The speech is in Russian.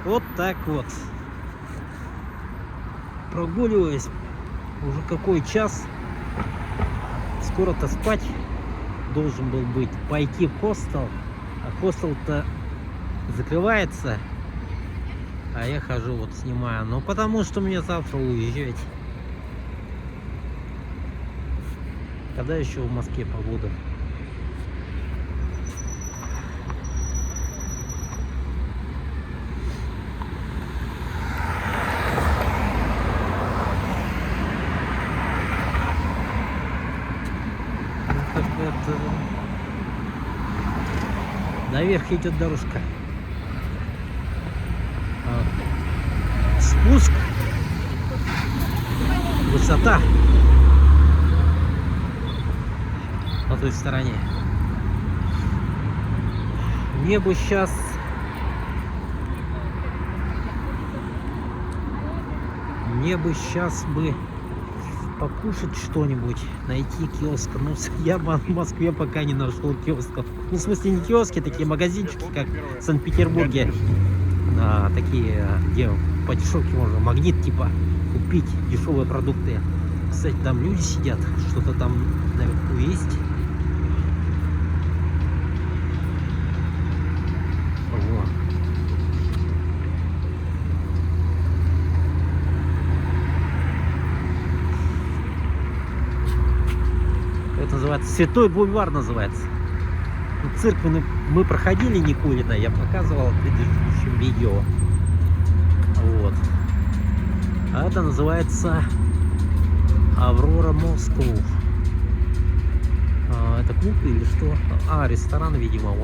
Вот так вот. Прогуливаясь, уже какой час. Скоро-то спать должен был быть. Пойти в хостел. А хостел-то закрывается. А я хожу, вот снимаю. Ну, потому что мне завтра уезжать. Когда еще в Москве побуду? Это... Наверх идет дорожка. Спуск. Высота. На той стороне. Мне бы сейчас покушать что-нибудь, найти киоск. Ну, я в Москве пока не нашел киосков. Ну, в смысле, не киоски, такие магазинчики, как в Санкт-Петербурге. Такие, где по дешевке можно, магнит типа, купить дешевые продукты. Кстати, там люди сидят, что-то там наверху есть. Вот. Это называется Святой бульвар называется. Церковь мы проходили Никулина, я показывал в предыдущем видео. Вот. А это называется Аврора Москва. Это клуб или что? Ресторан, видимо, вон.